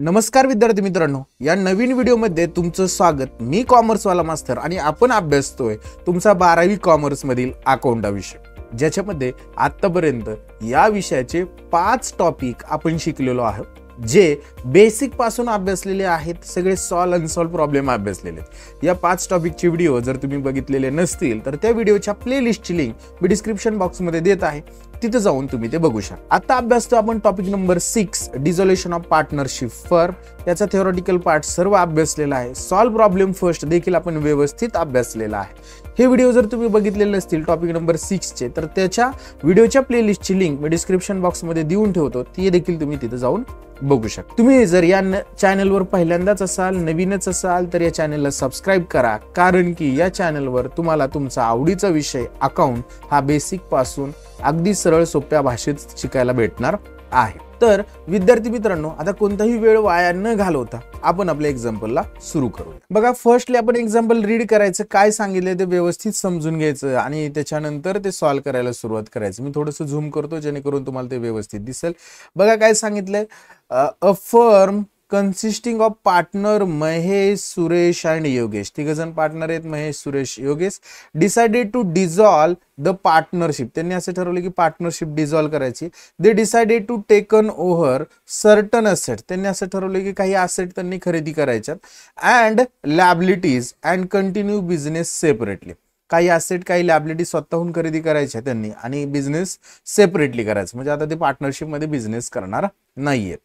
नमस्कार विद्यार्थी मित्रांनो, या नवीन व्हिडिओमध्ये तुमचं स्वागत। मी कॉमर्सवाला मास्तर आणि आपण अभ्यासतोय तुमचा 12वी कॉमर्स मधील अकाउंट विषय, ज्याच्यामध्ये आतापर्यंत या विषयाचे 5 टॉपिक आपण शिकलेलो आहोत, जे बेसिक पासून अभ्यासलेले आहेत। सगळे सॉल्व अनसॉल्व प्रॉब्लेम अभ्यासलेले आहेत। या 5 टॉपिकचे व्हिडिओ जर तुम्ही बघितलेले नसतील तर त्या व्हिडिओच्या प्लेलिस्टची लिंक मी डिस्क्रिप्शन बॉक्समध्ये देत आहे, तिथे जाऊन तुम्ही ते बघू शकता। आता अभ्यासतो आपण topic number 6, dissolution of partnership firm. याचा थिओरिटिकल पार्ट सर्व अभ्यासलेला आहे। सॉल्व प्रॉब्लेम फर्स्ट देखील आपण व्यवस्थित अभ्यासलेला आहे। हे व्हिडिओ जर तुम्ही बघितलेले असतील टॉपिक नंबर 6 चे, तर त्याच्या व्हिडिओच्या प्लेलिस्टची लिंक मी डिस्क्रिप्शन बॉक्समध्ये देऊन ठेवतो, ती देखील तुम्ही तिथे जाऊन बघू शकता। तुम्ही जर या चॅनलवर पहिल्यांदाच असाल, नवीनच असाल, तर या चॅनलला सबस्क्राइब करा, कारण की या चॅनलवर तुम्हाला तुमचा आवडीचा विषय अकाउंट हा बेसिक पासून अगदी सरळ सोप्या भाषेत शिकायला भेटणार आहे। तर विद्यार्थी मित्रांनो, आता कोणताही वेळ वाया न घालवता आपण आपल्या एक्झाम्पलला सुरू करूया। बघा, फर्स्टली आपण एक्झाम्पल रीड करायचं, काय सांगितलंय ते व्यवस्थित समजून घ्यायचं आणि त्याच्यानंतर ते सॉल्व करायला सुरुवात करायचं। मी थोडंसं झूम करतो जेणेकरून तुम्हाला ते व्यवस्थित दिसेल। बघा काय सांगितलंय, a firm consisting of partner Mahesh, Suresh and Yogesh, तिघजण पार्टनर आहेत, Mahesh, Suresh, Yogesh, decided to dissolve the partnership, त्यांनी असे ठरवले की पार्टनरशिप डिसॉल्व करायची। they decided to take over certain assets, त्यांनी असं ठरवले की काही असेट त्यांनी खरेदी करायच्यात and liabilities and continue business separately, काही असेट काही लॅबिलिटी स्वतःहून खरेदी करायच्या त्यांनी आणि बिझनेस सेपरेटली करायचं, म्हणजे आता ते पार्टनरशिप मध्ये बिझनेस करणार नाहीयेत।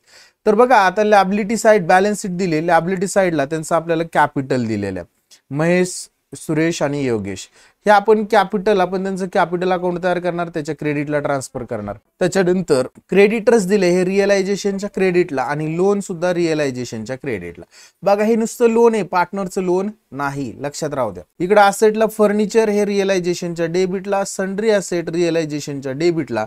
तर बघा, आता लॅबिलिटी साइड बॅलन्स शीट दिली, लॅबिलिटी साइडला त्यांचं आपल्याला कॅपिटल दिलेलं आहे, महेश, सुरेश आणि योगेश। हे आपण त्यांचं कॅपिटल अकाउंट तयार करणार, त्याच्या क्रेडिटला ट्रान्सफर करणार। त्याच्यानंतर क्रेडिटर्स दिले, हे रिअलायझेशनच्या क्रेडिटला आणि लोन सुद्धा रिअलायझेशनच्या क्रेडिटला। बघा, हे नुसतं लोन आहे, पार्टनरचं लोन नाही, लक्षात राहू द्या। इकडे असेटला फर्निचर हे रिअलायझेशनच्या डेबिटला, सन्ड्री असेट रिअलायझेशनच्या डेबिटला,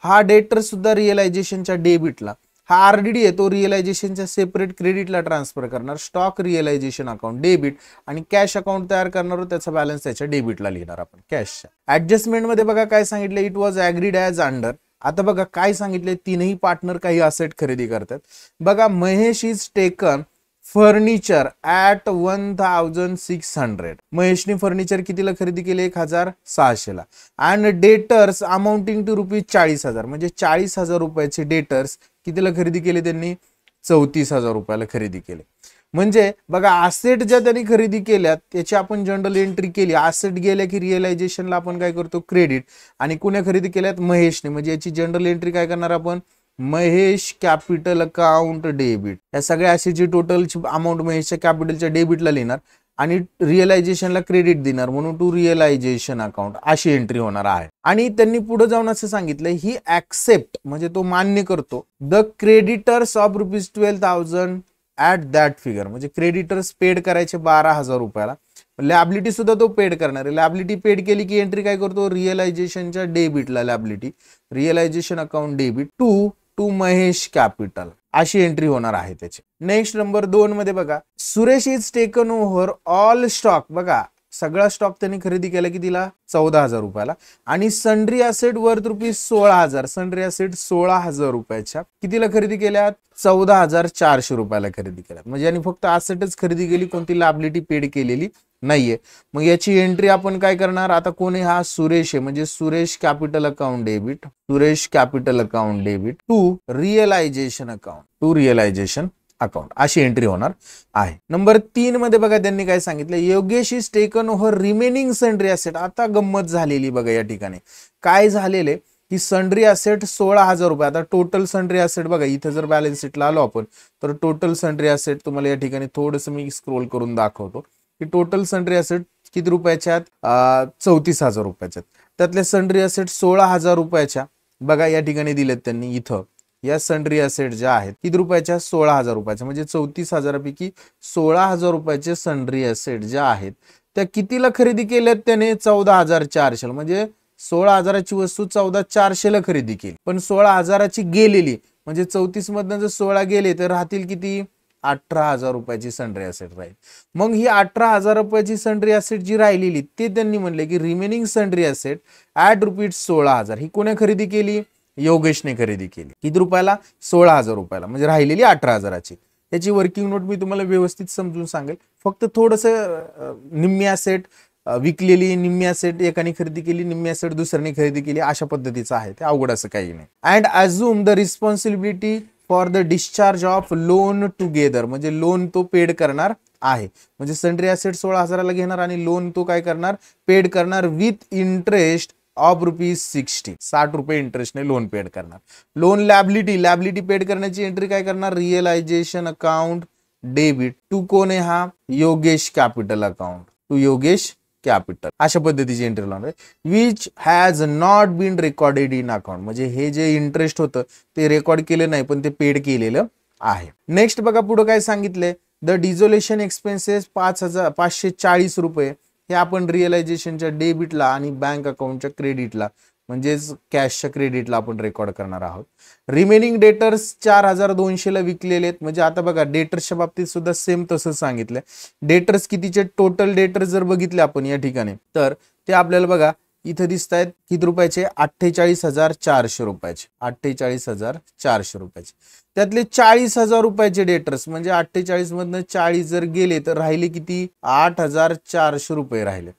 हा डेटर सुद्धा रिअलायझेशनच्या डेबिटला, हा आरडीडी आहे तो रिअलायझेशनच्या सेपरेट क्रेडिटला ट्रान्सफर करणार, स्टॉक रिअलायझेशन अकाउंट डेबिट आणि कॅश अकाउंट तयार करणार, त्याचा बॅलन्स त्याच्या डेबिटला लिहिणार आपण कॅशच्या। ऍडजस्टमेंट मध्ये बघा काय सांगितलं, इट वॉज ऍग्रीड ॲज अंडर। आता बघा काय सांगितले, तीनही पार्टनर काही असेट खरेदी करतात। बघा, Mahesh is taken furniture at 1600, महेशने फर्निचर कितीला खरेदी केले, 1600 ला। अँड डेटर्स अमाउंटिंग टू ₹40,000, म्हणजे 40,000 रुपयाचे डेटर्स कितीला खरेदी केले त्यांनी, 34,000 रुपयाला खरेदी केले। म्हणजे बघा, असेट ज्या त्यांनी खरेदी केल्या त्याची आपण जनरल एंट्री केली, असेट गेल्या की रिअलायझेशनला आपण काय करतो, क्रेडिट, आणि कुण्या खरेदी केल्यात, महेशने, म्हणजे याची जनरल एंट्री काय करणार आपण, महेश कॅपिटल अकाउंट डेबिट। या सगळ्या असेटची टोटल अमाऊंट महेशच्या कॅपिटलच्या डेबिटला लिहिणार आणि रिअलायझेशनला क्रेडिट देणार, म्हणून टू रिअलायझेशन अकाउंट अशी एंट्री होणार आहे। आणि त्यांनी पुढे जाऊन असं सांगितलं, ही ऍक्सेप्ट, म्हणजे तो मान्य करतो, the creditors of ₹12,000 at that figure, म्हणजे क्रेडिटर्स पेड करायचे 12,000 रुपयाला, लॅबिलिटी सुद्धा तो पेड करणार आहे। लॅबिलिटी पेड केली की एंट्री काय करतो, रिअलायझेशनच्या डेबिटला, liability realisation account debit to Mahesh capital अशी एंट्री होणार आहे त्याची। नेक्स्ट नंबर 2 मध्ये बघा, Suresh is taken over all stock, बघा सगळा स्टॉक त्यांनी खरेदी केला कितीला, 14,000 रुपयाला, आणि sundry asset worth ₹16,000, sundry asset 16,000 रुपयाच्या कितीला खरेदी केल्या, 14,400 रुपयाला खरेदी केल्या, म्हणजे यांनी फक्त असेटच खरेदी केली, कोणती लॅबिलिटी पेड केलेली नाहीये। मग याची एंट्री आपण काय करणार, आता कोणी, हा सुरेश आहे, म्हणजे Suresh capital account debit, Suresh capital account debit to realisation account अशी एंट्री होणार आहे। नंबर 3 मध्ये बघा त्यांनी काय सांगितलं, Yogesh is taken over remaining sundry asset. आता गंमत झालेली बघा, या ठिकाणी काय झालेले की सन्ड्री असेट 16,000 रुपये, आता टोटल सन्ड्री असेट बघा, इथे जर बॅलन्स शीटला आलो आपण तर टोटल सन्ड्री असेट तुम्हाला या ठिकाणी थोडंसं मी स्क्रोल करून दाखवतो की टोटल सन्ड्री असेट किती रुपयाच्या आहेत, 34,000 रुपयाच्या। त्यातल्या सन्ड्री असेट 16,000 रुपयाच्या बघा या ठिकाणी दिलेत त्यांनी, इथं या सन्ड्री असेट ज्या आहेत किती रुपयाच्या, 16,000 रुपयाच्या, म्हणजे 34,000 पैकी 16,000 रुपयाचे सन्ड्री असेट ज्या आहेत त्या कितीला खरेदी केल्यात त्याने, 14,400, म्हणजे 16,000ची वस्तू 14,400 खरेदी केली, पण 16,000ची गेलेली, म्हणजे 34 मधनं जर 16 गेले तर राहतील किती, 18,000 रुपयाची सन्ड्री असेट राहील। मग ही 18,000 रुपयाची सन्ड्री असेट जी राहिलेली ते त्यांनी म्हणले की रिमेनिंग सन्ड्री असेट ॲट ₹16,000, ही कोणी खरेदी केली, योगेशने खरेदी केली, किती रुपयाला, 16,000 रुपयाला, म्हणजे राहिलेली 18,000ची। याची वर्किंग नोट मी तुम्हाला व्यवस्थित समजून सांगेल. फक्त थोडंसं निम्मी ॲसेट विकलेली, निम्मी ॲसेट एकाने खरेदी केली, निम्मी ॲसेट दुसऱ्याने खरेदी केली, अशा पद्धतीचं आहे. ते अवघड असं काही नाही. And assume the responsibility for the discharge of loan together, म्हणजे लोन तो पेड करणार आहे. म्हणजे सन्ड्री ॲसेट 16,000ला घेणार आणि लोन तो काय करणार, पेड करणार विथ इंटरेस्ट ऑफ ₹60. 60 रुपये इंटरेस्टने लोन पेड करणार. लोन लॅबिलिटी पेड करण्याची एंट्री काय करणार, रिअलायझेशन अकाउंट डेबिट टू कोण आहे हा, Yogesh capital account, to Yogesh capital, अशा पद्धतीची एंट्री लावणार. Which has not been recorded in account, म्हणजे हे जे इंटरेस्ट होतं ते रेकॉर्ड केलं नाही पण ते पेड केलेलं आहे. नेक्स्ट बघा पुढे काय सांगितलंय, द डिझोलेशन एक्सपेन्सेस 540 रुपये हे आपण रिअलायझेशनच्या डेबिटला आणि बँक अकाउंटच्या क्रेडिटला म्हणजेच कॅशच्या क्रेडिटला आपण रेकॉर्ड करणार आहोत. रिमेनिंग डेटर्स 4,200ला विकलेले आहेत. म्हणजे आता बघा डेटर्सच्या बाबतीत सुद्धा सेम तसंच सांगितलंय. डेटर्स कितीचे, टोटल डेटर्स जर बघितले आपण या ठिकाणी तर ते आपल्याला बघा इथे दिसत आहेत किती रुपयाचे, 48,400 रुपयाचे, 48,400 रुपयाचे. त्यातले 40,000 रुपयाचे डेटर्स म्हणजे 48 मधनं 40 जर गेले तर राहिले किती, 8,400 रुपये राहिले.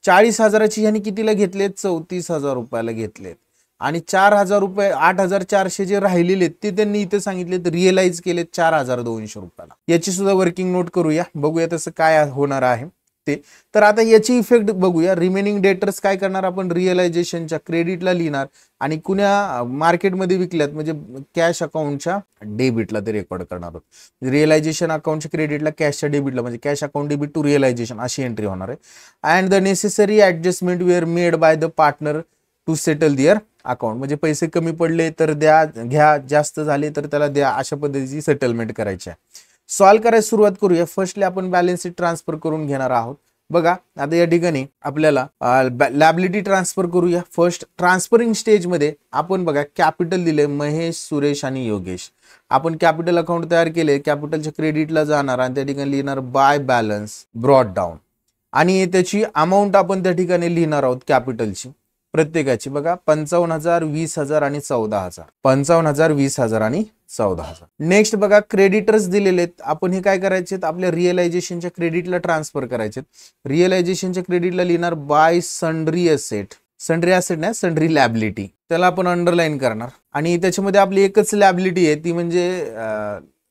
40,000ची ह्यांनी कितीला घेतलेत, 34,000 रुपयाला घेतलेत. आणि 4,000 रुपये 8,400 जे राहिलेले ते त्यांनी इथे सांगितलेत रिअलाइज केलेत 4,200 रुपयाला. याची सुद्धा वर्किंग नोट करूया, बघूया तसं काय होणार आहे ते. तर आता याची इफेक्ट बघूया. रिमेनिंग डेटर्स काय करणार आपण, रिअलायझेशनच्या क्रेडिटला लिहिणार आणि कुण्या मार्केटमध्ये विकल्यात म्हणजे कॅश अकाउंटच्या डेबिटला ते रेकॉर्ड करणार आहोत. रिअलायझेशन अकाउंटच्या क्रेडिटला, कॅशच्या डेबिटला म्हणजे cash account debit to realisation अशी एंट्री होणार आहे. And the necessary adjustment were made by the partner to settle their account, म्हणजे पैसे कमी पडले तर द्या, घ्या, जास्त झाले तर त्याला द्या, अशा पद्धतीची सेटलमेंट करायची आहे. सॉल्व्ह करायला सुरुवात करूया. फर्स्टली आपण बॅलन्स शीट ट्रान्सफर करून घेणार आहोत. बघा आता या ठिकाणी आपल्याला लॅबिलिटी ट्रान्सफर करूया. फर्स्ट ट्रान्सफरिंग स्टेजमध्ये आपण बघा कॅपिटल दिले महेश, सुरेश आणि योगेश. आपण कॅपिटल अकाउंट तयार केले, कॅपिटलच्या क्रेडिटला जाणार आणि त्या ठिकाणी लिहिणार बाय बॅलन्स ब्रॉट डाऊन आणि त्याची अमाऊंट आपण त्या ठिकाणी लिहिणार आहोत कॅपिटलची प्रत्येकाची. बघा 55,000, 20,000 आणि 14,000, 55,000, 20,000 आणि 14,000. नेक्स्ट बघा क्रेडिटर्स दिलेले आहेत. आपण हे काय करायचे, आपल्या रिअलायझेशनच्या क्रेडिटला ट्रान्सफर करायचे. रिअलायझेशनच्या क्रेडिटला लिहिणार bye sundry asset, sundry asset नाही सन्ड्री लॅबिलिटी, त्याला आपण अंडरलाईन करणार. आणि त्याच्यामध्ये आपली एकच लॅबिलिटी आहे ती म्हणजे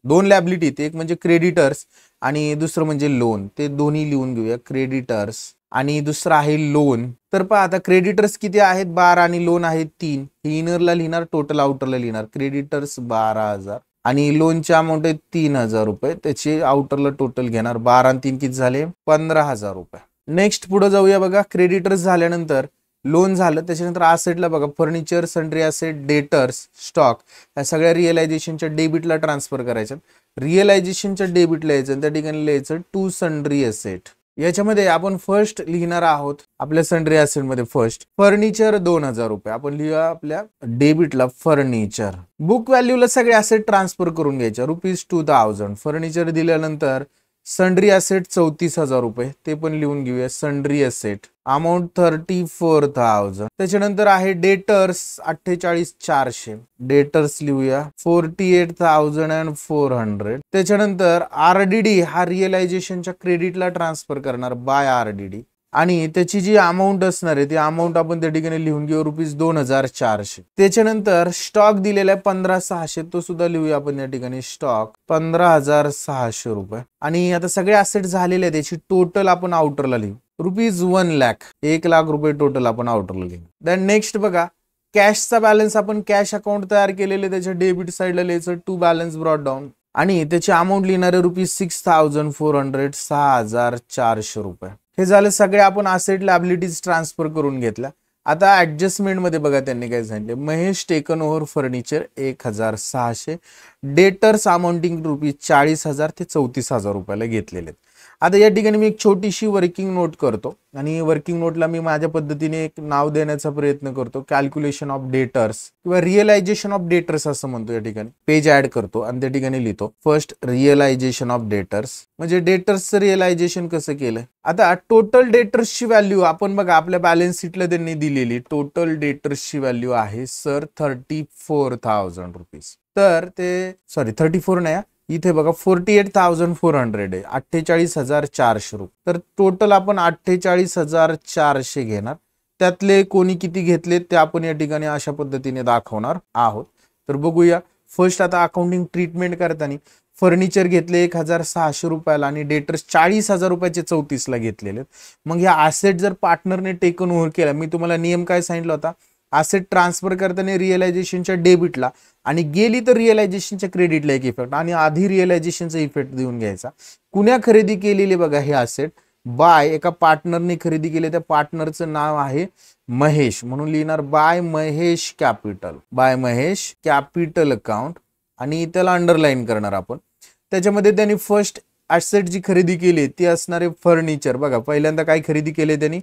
2 लॅबिलिटी आहेत, एक म्हणजे क्रेडिटर्स आणि दुसरं म्हणजे लोन. ते दोन्ही लिहून घेऊया, क्रेडिटर्स आणि दुसरं आहे लोन. तर पहा आता क्रेडिटर्स किती आहेत 12 आणि लोन आहेत 3. हे इनरला लिहिणार, टोटल आउटरला लिहिणार. क्रेडिटर्स 12,000 आणि लोनची अमाऊंट आहे 3,000 रुपये. त्याचे आउटरला टोटल घेणार. 12 आणि 3 किती झाले, 15,000 रुपये. नेक्स्ट पुढे जाऊया. बघा क्रेडिटर्स झाल्यानंतर लोन झालं, त्याच्यानंतर असेटला बघा furniture, sundry asset, debtors, stock या सगळ्या रिअलायझेशनच्या डेबिटला ट्रान्सफर करायच्या. रिअलायझेशनच्या डेबिटला यायचं, त्या ठिकाणी लिहायचं टू सन्ड्री असेट. याच्यामध्ये आपण फर्स्ट लिहिणार आहोत आपल्या सन्ड्री असेट मध्ये फर्स्ट फर्निचर 2,000 रुपये आपण लिहूया आपल्या डेबिटला फर्निचर. बुक व्हॅल्यूला सगळे असेट ट्रान्सफर करून घ्यायचे ₹2,000. फर्निचर दिल्यानंतर सन्ड्री असेट 34,000 रुपये ते पण लिहून घेऊया. Sundry asset amount 34,000. त्याच्यानंतर आहे डेटर्स 48,400, डेटर्स लिहूया 48,400. त्याच्यानंतर आरडीडी हा रिअलायझेशनच्या क्रेडिटला ट्रान्सफर करणार बाय आरडीडी आणि त्याची जी अमाऊंट असणार आहे ती अमाऊंट आपण त्या ठिकाणी लिहून घेऊ ₹2,400. त्याच्यानंतर स्टॉक दिलेला आहे 15,600 तो सुद्धा लिहूया आपण या ठिकाणी स्टॉक 15,600 रुपये. आणि आता सगळे असेट झालेले आहेत त्याची टोटल आपण आउटरला लिहू ₹1,00,000, 1,00,000 रुपये टोटल आपण आउटरला लिहू. देन नेक्स्ट बघा कॅशचा बॅलन्स आपण कॅश अकाउंट तयार केलेले त्याच्या डेबिट साईडला लिहायचं टू बॅलन्स ब्रॉट डाऊन आणि त्याची अमाऊंट लिहिणार आहे ₹6,400, 6,400 रुपये. हे झालं सगळे आपण असेट लॅबिलिटीज ट्रान्सफर करून घेतल्या. आता ऍडजस्टमेंट मध्ये बघा त्यांनी काय सांगितले, Mahesh taken over furniture 1,600, debtors amounting ₹40,000 ते 34,000 रुपयाला घेतलेले. आता या ठिकाणी मी एक छोटीशी वर्किंग नोट करतो आणि वर्किंग नोटला मी माझ्या पद्धतीने एक नाव देण्याचा प्रयत्न करतो, कॅल्क्युलेशन ऑफ डेटर्स किंवा रिअलायझेशन ऑफ डेटर्स असं म्हणतो. या ठिकाणी पेज ऍड करतो आणि त्या ठिकाणी लिहितो फर्स्ट रिअलायझेशन ऑफ डेटर्स, म्हणजे डेटर्सचं रिअलायझेशन कसं केलं. आता टोटल डेटर्सची व्हॅल्यू आपण बघा आपल्या बॅलन्स शीटला त्यांनी दिलेली टोटल डेटर्सची व्हॅल्यू आहे सर 34,000 रुपीज. तर ते 34 नाही इथे बघा 48,400 आहे, 48,400 रुपये. तर टोटल आपण 48,400 घेणार. त्यातले कोणी किती घेतले ते आपण या ठिकाणी अशा पद्धतीने दाखवणार आहोत. तर बघूया. फर्स्ट आता अकाउंटिंग ट्रीटमेंट करताना फर्निचर घेतले 1,600 रुपयाला आणि डेटर्स 40,000 रुपयाचे 34ला घेतलेले. मग या ॲसेट जर पार्टनरने टेकन ओव्हर केला, मी तुम्हाला नियम काय सांगितला होता, ॲसेट ट्रान्सफर करताना रिअलायझेशनच्या डेबिटला आणि गेली तर रिअलायझेशनच्या क्रेडिटला एक इफेक्ट आणि आधी रिअलायझेशनचा इफेक्ट देऊन घ्यायचा. कुण्या खरेदी केलेली बघा हे ॲसेट, बाय एका पार्टनरने खरेदी केले. त्या पार्टनरचं नाव आहे महेश, म्हणून लिहिणार by Mahesh capital, by Mahesh capital account आणि त्याला अंडरलाईन करणार आपण. त्याच्यामध्ये त्यांनी फर्स्ट ॲसेट जी खरेदी केली ती असणारे फर्निचर. बघा पहिल्यांदा काय खरेदी केले त्यांनी,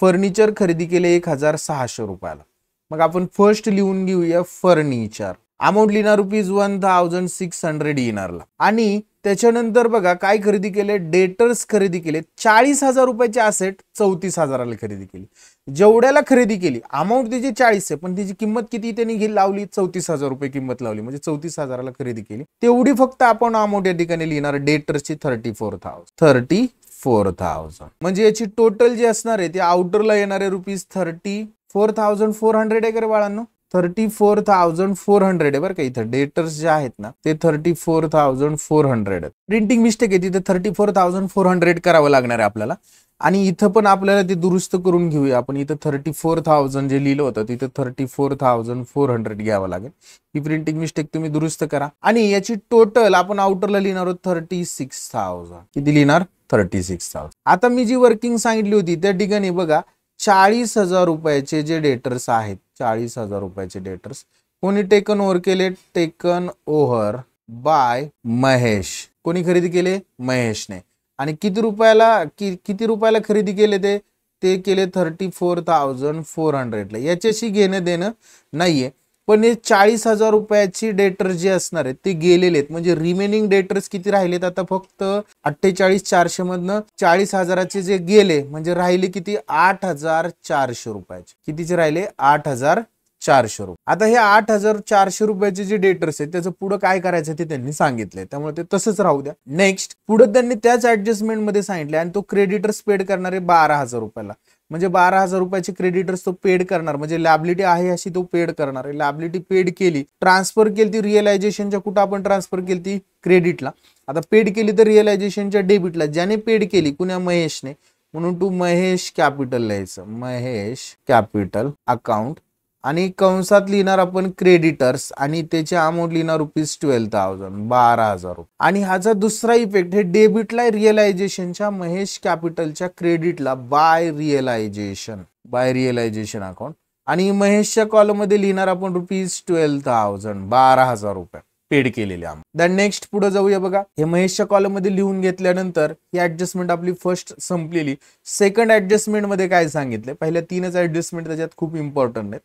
फर्निचर खरेदी केले 1,600 रुपयाला. मग आपण फर्स्ट लिहून घेऊया फर्निचर. अमाऊंट लिहिणार ₹1,600 येणारला. आणि त्याच्यानंतर बघा काय खरेदी केले, डेटर्स खरेदी केले 40,000 रुपयाचे ॲसेट 34,000ला खरेदी केली. जेवढ्याला खरेदी केली अमाऊंट त्याची 40 आहे, पण त्याची किंमत किती त्यांनी लावली, 34,000 रुपये किंमत लावली, म्हणजे 34,000ला खरेदी केली. तेवढी फक्त आपण अमाऊंट या ठिकाणी लिहिणार डेटर्सची 34,000. म्हणजे याची टोटल जे असणार आहे ते आउटरला येणारे ₹34,400 आहे का रे बाळांनो, 34,400 आहे बरं का. इथं डेटर्स जे आहेत ना ते 34,400 आहेत. प्रिंटिंग मिस्टेक आहे, तिथे 34,400 करावं लागणार आहे आपल्याला. आणि इथं पण आपल्याला ते दुरुस्त करून घेऊया आपण. इथं 34,000 जे लिहिलं होतं तिथं 34,400 घ्यावं लागेल. ही प्रिंटिंग मिस्टेक तुम्ही दुरुस्त करा. आणि याची टोटल आपण आउटरला लिहिणार आहोत 36,000. किती लिहिणार, 36,000. आता मी जी वर्किंग सांगितली होती त्या ठिकाणी बघा 40,000 रुपयाचे जे डेटर्स आहेत, 40,000 रुपयाचे डेटर्स कोणी टेकन ओव्हर केले, टेकन ओव्हर बाय महेश. कोणी खरेदी केले, महेशने. आणि किती रुपयाला खरेदी केले ते केले 34,400ला. याच्याशी घेणं देणं नाहीये, पण हे 40,000 रुपयाची डेटर जे असणार आहेत ते गेलेले आहेत. म्हणजे रिमेनिंग डेटर्स किती राहिलेत आता, फक्त 48,400 मधनं 40,000चे जे गेले म्हणजे राहिले किती, 8,400 रुपयाचे. कितीचे राहिले, 8,400 रुपये. आता हे 8,400 रुपयाचे जे डेटर्स आहेत त्याचं पुढे काय करायचं ते त्यांनी सांगितलंय, त्यामुळे ते तसंच राहू द्या. नेक्स्ट पुढे त्यांनी त्याच ऍडजस्टमेंट मध्ये सांगितले आणि तो क्रेडिटर्स पेड करणारे 12,000 रुपयाला. म्हणजे 12,000 रुपयाचे क्रेडिटर्स तो पेड करणार, म्हणजे लॅबिलिटी आहे अशी तो पेड करणार आहे. लॅबिलिटी पेड केली, ट्रान्सफर केली ती रिअलायझेशनच्या कुठं आपण ट्रान्सफर केली ती क्रेडिटला. आता पेड केली तर रिअलायझेशनच्या डेबिटला. ज्याने पेड केली कुण्या, महेशने, म्हणून तू महेश कॅपिटल लिहायचं, महेश कॅपिटल अकाउंट. आणि कंसात लिहिणार आपण क्रेडिटर्स आणि त्याचे अमाऊंट लिहिणार ₹12,000, 12,000 रुपये. आणि ह्याचा दुसरा इफेक्ट, हे डेबिटला रिअलायझेशनच्या महेश कॅपिटलच्या क्रेडिटला बाय रिअलायझेशन अकाउंट. आणि महेशच्या कॉलम मध्ये लिहिणार आपण ₹12,000, 12,000 रुपये पेड केलेले अमाऊंट. दॅन नेक्स्ट पुढे जाऊया. बघा हे महेशच्या कॉलम मध्ये लिहून घेतल्यानंतर ही ऍडजस्टमेंट आपली फर्स्ट संपलेली. सेकंड ऍडजस्टमेंट मध्ये काय सांगितले, पहिल्या 3च ऍडजस्टमेंट त्याच्यात खूप इम्पॉर्टंट आहेत.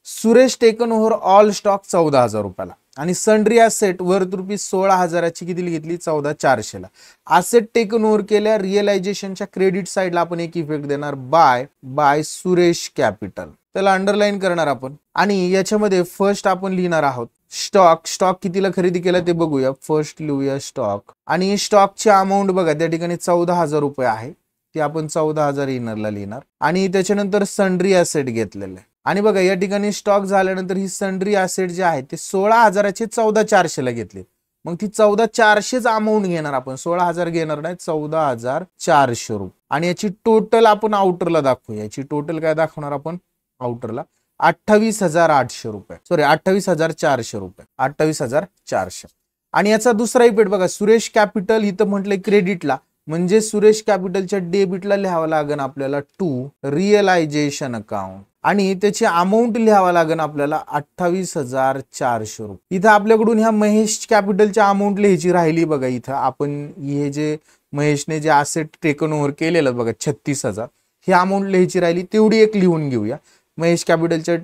Suresh taken over all stock 14,000 रुपयाला आणि सन्ड्री ॲसेट वर्थ ₹16,000ची किती घेतली, 14,400ला. ॲसेट टेकन ओव्हर केल्या रिअलायझेशनच्या क्रेडिट साइडला आपण एक इफेक्ट देणार बाय सुरेश कॅपिटल, त्याला अंडरलाईन करणार आपण. आणि याच्यामध्ये फर्स्ट आपण लिहिणार आहोत स्टॉक कितीला खरेदी केला ते बघूया. फर्स्ट लिहूया स्टॉक. आणि स्टॉकची अमाऊंट बघा त्या ठिकाणी 14,000 रुपये आहे, ती आपण 14,000 इनरला लिहिणार. आणि त्याच्यानंतर सन्ड्री ॲसेट घेतलेलं आहे. आणि बघा या ठिकाणी स्टॉक झाल्यानंतर ही सन्ड्री ॲसेट जे आहे ते 16,000चे 14,400ला घेतले. मग ती 14,400च अमाऊंट घेणार आपण, 16,000 घेणार नाही, 14,400 रुपये. आणि याची टोटल आपण आउटरला दाखवूया. याची टोटल काय दाखवणार आपण आउटरला, 28,800 रुपये, सॉरी 28,400 रुपये, 28,400. आणि याचा दुसरा इफेक्ट बघा, सुरेश कॅपिटल इथं म्हटलंय क्रेडिटला, म्हणजे सुरेश कॅपिटलच्या डेबिटला लिहावं लागेल आपल्याला टू रिअलायझेशन अकाउंट. आणि त्याची अमाऊंट लिहावं लागेल आपल्याला 28,400 रुपये. इथं आपल्याकडून ह्या महेश कॅपिटलच्या अमाऊंट लिहायची राहिली बघा. इथं आपण हे जे महेशने जे ॲसेट टेकन ओव्हर केलेलं बघा 36,000, ही अमाऊंट लिहायची राहिली, तेवढी एक लिहून घेऊया. महेश कॅपिटलच्या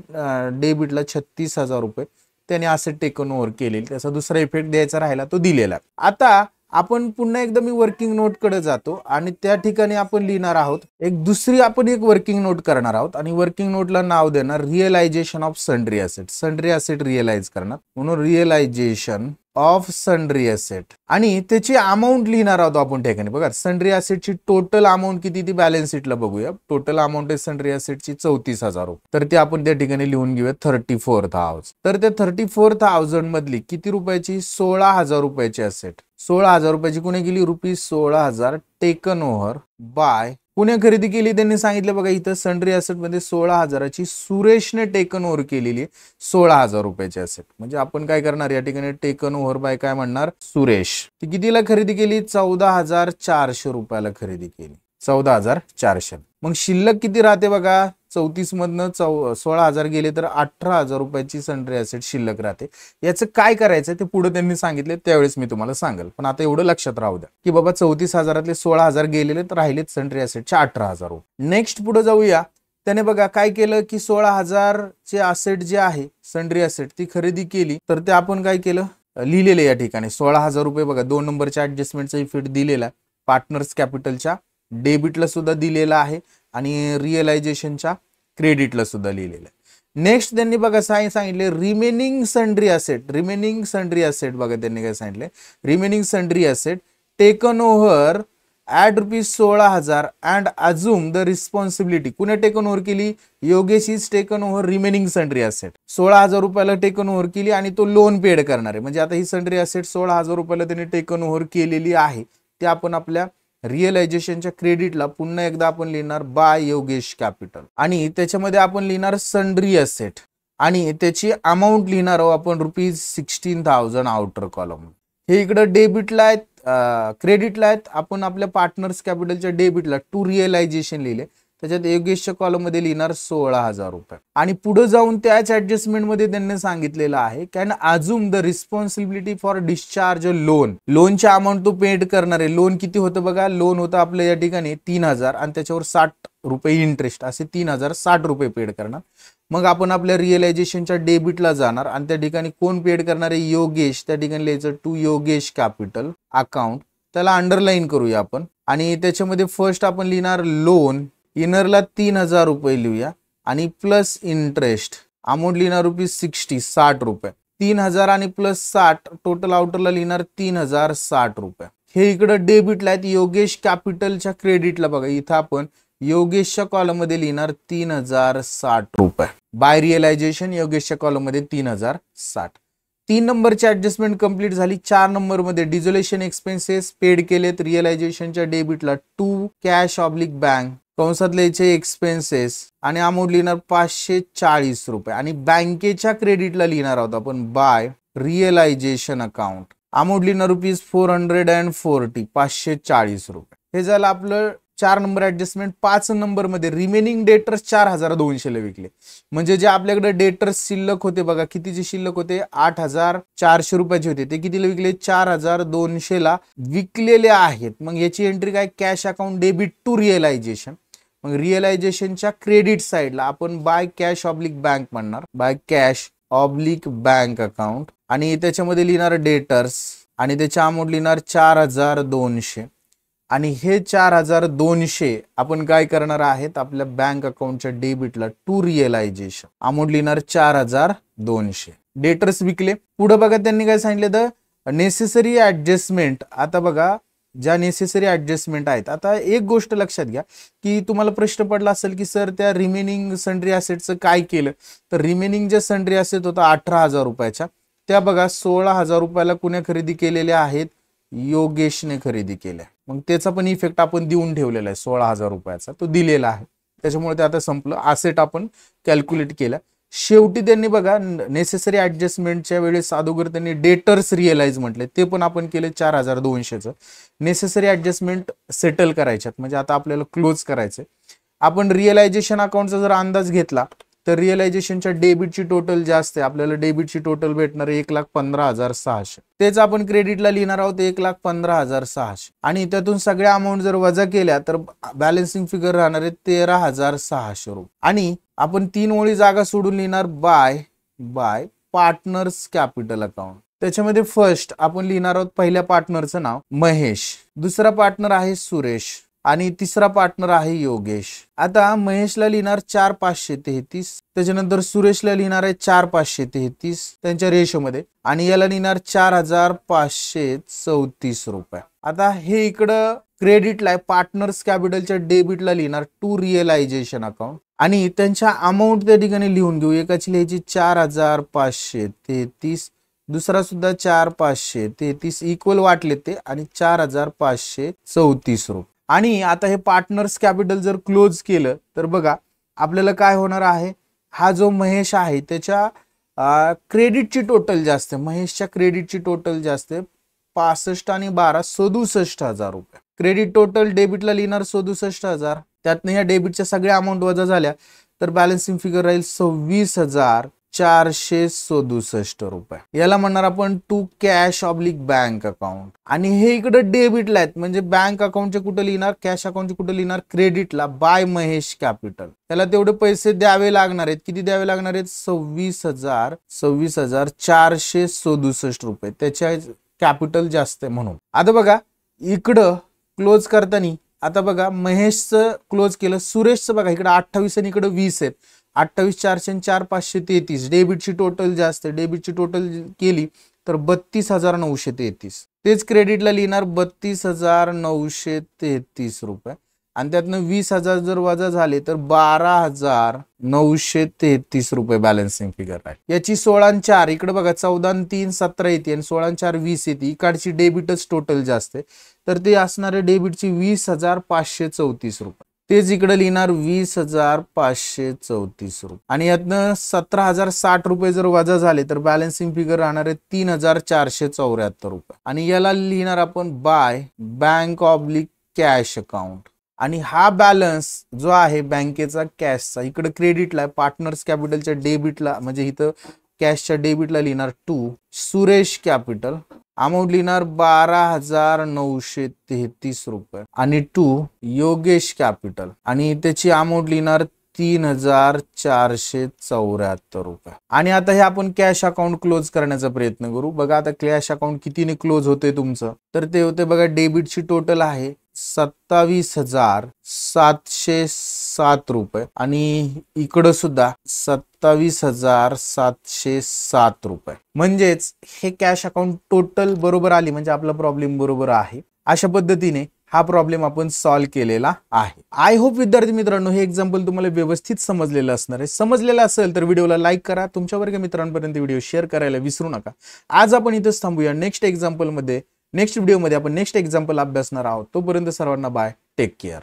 डेबिटला 36,000 रुपये त्याने ॲसेट टेकन ओव्हर केलेली, त्याचा दुसरा इफेक्ट द्यायचा राहिला तो दिलेला. आता आपण पुन्हा एकदा मी वर्किंग नोट कडे जातो आणि त्या ठिकाणी आपण लिहिणार आहोत आपण एक वर्किंग नोट करणार आहोत. आणि वर्किंग नोटला नाव देणार realisation of sundry asset. Sundry asset realise करणार, म्हणून रिअलायझेशन ऑफ सन्ड्री असेट आणि त्याची अमाऊंट लिहिणार आहोत आपण ठिकाणी. बघा सन्ड्री असेटची टोटल अमाऊंट किती ती बॅलन्स शीटला बघूया. टोटल अमाऊंट आहे सन्ड्री असेटची 34,000 रुपये. तर ते आपण त्या ठिकाणी लिहून घेऊया 34,000. तर त्या 34,000 मधली किती रुपयाची 16,000 रुपयाची असेट. 16,000 रुपयाची कुणी केली ₹16,000 टेकन ओव्हर बाय कुणी खरेदी केली त्यांनी सांगितलं. बघा इथं सन्ड्री असेट मध्ये 16,000ची सुरेशने टेकन ओव्हर केलेली 16,000 रुपयाची असेट. म्हणजे आपण काय करणार या ठिकाणी टेकन ओव्हर बाय काय म्हणणार सुरेश. ती कितीला खरेदी केली 14,400 रुपयाला खरेदी केली. 14,400. मग शिल्लक किती राहते बघा 34 मधनं 16,000 गेले तर 18,000 रुपयाची सन्ड्री असेट शिल्लक राहते. याचं काय करायचं ते पुढे त्यांनी सांगितले त्यावेळेस मी तुम्हाला सांगेल. पण आता एवढं लक्षात राहू द्या की बाबा 34,000 16,000 गेलेले तर राहिलेत सन्ड्री असेटचे 18,000 रुपये. नेक्स्ट पुढे जाऊया. त्याने बघा काय केलं की 16,000 चे असेट जे आहे सन्ड्री असेट ती खरेदी केली. तर ते आपण काय केलं लिहिलेले या ठिकाणी 16,000 रुपये बघा 2 नंबरच्या ऍडजस्टमेंटचा इफेक्ट दिलेला आहे. पार्टनर्स कॅपिटलच्या डेबिटला सुद्धा दिलेला आहे आणि रिअलायझेशनच्या क्रेडिटला सुद्धा लिहिलेलं आहे. नेक्स्ट त्यांनी बघा सांगितले remaining sundry asset. Remaining sundry asset बघा त्यांनी काय सांगितले remaining sundry asset taken over at ₹16,000 and assume the responsibility. कुणी टेकन ओव्हर केली Yogesh is taken over remaining sundry asset. 16,000 रुपयाला टेकन ओव्हर केली आणि तो लोन पेड करणार आहे. म्हणजे आता ही सन्ड्री असेट 16,000 रुपयाला त्यांनी टेकन ओव्हर केलेली आहे. ते आपण आपल्या रिअलायझेशनच्या क्रेडिटला पुन्हा एकदा आपण लिहिणार बाय योगेश कॅपिटल आणि त्याच्यामध्ये आपण लिहिणार सन्ड्री असेट आणि त्याची अमाऊंट लिहिणार आहोत आपण ₹16,000 आउटर कॉलम. हे इकडं डेबिटला आहेत क्रेडिटला आहेत. आपण आपल्या पार्टनर्स कॅपिटलच्या डेबिटला टू रिअलायझेशन लिहिले. त्याच्यात योगेशच्या कॉलम मध्ये लिहिणार 16,000 रुपये आणि पुढे जाऊन त्याच ऍडजस्टमेंट मध्ये त्यांनी सांगितलेलं आहे can assume the responsibility for discharge loan. लोनच्या अमाऊंट तो पेड करणार आहे. लोन किती होतं बघा लोन होतं आपलं या ठिकाणी 3,000 आणि त्याच्यावर 60 रुपये इंटरेस्ट असे 3,060 रुपये पेड करणार. मग आपण आपल्या रिअलायझेशनच्या डेबिटला जाणार आणि त्या ठिकाणी कोण पेड करणार आहे योगेश. त्या ठिकाणी लिहायचं टू योगेश कॅपिटल अकाउंट. त्याला अंडरलाईन करूया आपण आणि त्याच्यामध्ये फर्स्ट आपण लिहिणार लोन. इनरला 3,000 रुपये लिहूया आणि प्लस इंटरेस्ट अमाऊंट लिहिणार ₹60 रुपये. 3,000 आणि प्लस 60 टोटल आउटरला लिहिणार 3,060 रुपये. हे इकडं डेबिटला आहेत योगेश कॅपिटलच्या क्रेडिटला बघा इथं आपण योगेशच्या कॉलम मध्ये लिहिणार 3,060 रुपये. बाय रिअलायझेशन योगेशच्या कॉलम मध्ये 3,060. 3 नंबरची ऍडजस्टमेंट कंप्लीट झाली. 4 नंबर मध्ये डिझोलेशन एक्सपेन्सेस पेड केलेत रिअलायझेशनच्या डेबिटला टू कॅश ऑब्लिक बँक कंसातले एक्सपेन्सेस आणि अमाऊंट लिहिणार 540 रुपये आणि बँकेच्या क्रेडिटला लिहिणार आहोत आपण बाय रिअलायझेशन अकाउंट. अमाऊंट लिहिणार ₹440 540 रुपये. हे झालं आपलं 4 नंबर ऍडजस्टमेंट. 5 नंबर मध्ये रिमेनिंग डेटर्स 4,200 ला विकले. म्हणजे जे आपल्याकडे डेटर्स शिल्लक होते बघा कितीचे शिल्लक होते 8,400 रुपयाचे होते ते कितीला विकले 4,200 ला विकलेले आहेत. मग याची एंट्री काय cash account debit to realisation. मग रिअलायझेशनच्या क्रेडिट साइडला आपण बाय कॅश ऑब्लिक बँक म्हणणार by cash oblique bank account आणि त्याच्यामध्ये लिहिणार डेटर्स आणि त्याच्या अमाऊंट लिहिणार 4,200 आणि हे 4,200 आपण काय करणार आहेत आपल्या बँक अकाउंटच्या डेबिटला टू रिअलायझेशन अमाऊंट लिहिणार 4,200. डेटर्स विकले. पुढे बघा त्यांनी काय सांगितलं द नेसेसरी ऍडजस्टमेंट. आता बघा ज्या नेसेसरी ऍडजस्टमेंट आहेत. आता एक गोष्ट लक्षात घ्या की तुम्हाला प्रश्न पडला असेल की सर त्या रिमेनिंग सन्ड्री असेटचं काय केलं. तर रिमेनिंग जे सन्ड्री असेट होता 18,000 रुपयाच्या त्या बघा 16,000 रुपयाला कुणी खरेदी केलेल्या आहेत योगेशने खरेदी केल्या. मग त्याचा पण इफेक्ट आपण देऊन ठेवलेला आहे 16,000 रुपयाचा तो दिलेला आहे. त्याच्यामुळे ते आता संपलं. असेट आपण कॅल्क्युलेट केला. शेवटी त्यांनी बघा नेसेसरी ऍडजस्टमेंटच्या वेळेस अगोदर त्यांनी डेटर्स रिअलाइज म्हटले ते पण आपण केले 4,200चं. नेसेसरी ऍडजस्टमेंट सेटल करायच्यात म्हणजे आता आपल्याला क्लोज करायचंय. आपण रिअलायझेशन अकाउंटचा जर अंदाज घेतला तर रिअलायझेशनच्या डेबिटची टोटल जास्त आहे. आपल्याला डेबिटची टोटल भेटणार आहे 1,15,600. तेच आपण क्रेडिटला लिहिणार आहोत 1,15,600 आणि त्यातून सगळ्या अमाऊंट जर वजा केल्या तर बॅलन्सिंग फिगर राहणार आहे 13,600 रुपये. आणि आपण 3 ओळी जागा सोडून लिहिणार बाय पार्टनर्स कॅपिटल अकाउंट. त्याच्यामध्ये फर्स्ट आपण लिहिणार आहोत पहिल्या पार्टनरचं नाव महेश. दुसरा पार्टनर आहे सुरेश. आणि तिसरा पार्टनर आहे योगेश. आता महेशला लिहिणार 4533, त्याच्यानंतर सुरेशला लिहिणार आहे 4533 त्यांच्या रेशोमध्ये, आणि याला लिहिणार 4534 रुपये. आता हे इकडं क्रेडिटला पार्टनर्स कॅपिटलच्या डेबिटला लिहिणार टू रिअलायझेशन अकाउंट, आणि त्यांच्या अमाऊंट त्या ठिकाणी लिहून घेऊ. एकाची लिहायची 4533, दुसरा सुद्धा 4533, इक्वल वाटले ते, आणि 4534 रुपये. आणि आता हे पार्टनर्स कॅपिटल जर क्लोज केलं तर बघा आपल्याला काय होणार आहे. हा जो महेश आहे त्याच्या क्रेडिटची टोटल जास्त आहे, महेशच्या क्रेडिटची टोटल जास्त आहे, 65 आणि 12 67,000 रुपये. क्रेडिट टोटल डेबिटला लिहिणार 67,000, त्यातनं या डेबिटच्या सगळ्या अमाऊंट वजा झाल्या तर बॅलन्सिंग फिगर राहील 26,467 रुपये. याला म्हणणार आपण to cash oblique bank account. आणि हे इकडे डेबिटला आहेत, म्हणजे बँक अकाउंटचे कुठे लिहिणार, कॅश अकाउंटचे कुठे लिहिणार, क्रेडिटला बाय महेश कॅपिटल. त्याला तेवढे पैसे द्यावे लागणार आहेत. किती द्यावे लागणार आहेत, 26,467 रुपये. त्याच्या कॅपिटल जास्त आहे म्हणून. आता बघा इकडं क्लोज करताना आता बघा महेशचं क्लोज केलं, सुरेशचं बघा इकडे 28 आणि इकडे 20 आहेत, 28,400 आणि 4,533. डेबिटची टोटल जास्त आहे, डेबिटची टोटल केली तर 32,933. तेच क्रेडिटला लिहिणार 32,933 रुपये, आणि त्यातनं 20,000 जर वजा झाले तर 12,933 रुपये बॅलन्सिंग फिगर आहे. याची 16 आणि 4 इकडे बघा 14 आणि 3 17 येते, आणि 16 आणि 4 20 येते. इकडची डेबिटच टोटल जास्त आहे तर ते असणारे डेबिटची 20,534 रुपये. तेच इकडे लिहिणार 20,534 रुपये, आणि यातनं 17,060 रुपये जर वजा झाले तर बॅलन्सिंग फिगर राहणार आहे 3,474 रुपये. आणि याला लिहिणार आपण bye bank oblique cash account. आणि हा बॅलन्स जो आहे बँकेचा कॅशचा इकडे क्रेडिटला आहे, पार्टनर्स कॅपिटलच्या डेबिटला, म्हणजे इथं कॅशच्या डेबिटला लिहिणार टू सुरेश कॅपिटल, अमाऊंट लिहिणार 12,933 रुपये, आणि टू योगेश कॅपिटल, आणि त्याची अमाऊंट लिहिणार 3,474 रुपये. आणि आता हे आपण कॅश अकाउंट क्लोज करण्याचा प्रयत्न करू. बघा आता कॅश अकाउंट कितीने क्लोज होते तुमचं, तर ते होते बघा डेबिटची टोटल आहे 27,707 रुपये, आणि इकडं सुद्धा 27,707 रुपये. म्हणजेच हे कॅश अकाउंट टोटल बरोबर आली, म्हणजे आपला प्रॉब्लेम बरोबर आहे. अशा पद्धतीने हा प्रॉब्लेम आपण सॉल्व्ह केलेला आहे. आय होप विद्यार्थी मित्रांनो हे एक्झाम्पल तुम्हाला व्यवस्थित समजलेलं असणार आहे. समजलेलं असेल तर व्हिडिओला लाईक करा, तुमच्या वर्ग मित्रांपर्यंत व्हिडिओ शेअर करायला विसरू नका. आज आपण इथंच थांबूया. नेक्स्ट व्हिडिओमध्ये आपण नेक्स्ट एक्झाम्पल अभ्यासणार आहोत. तोपर्यंत सर्वांना बाय, टेक केअर.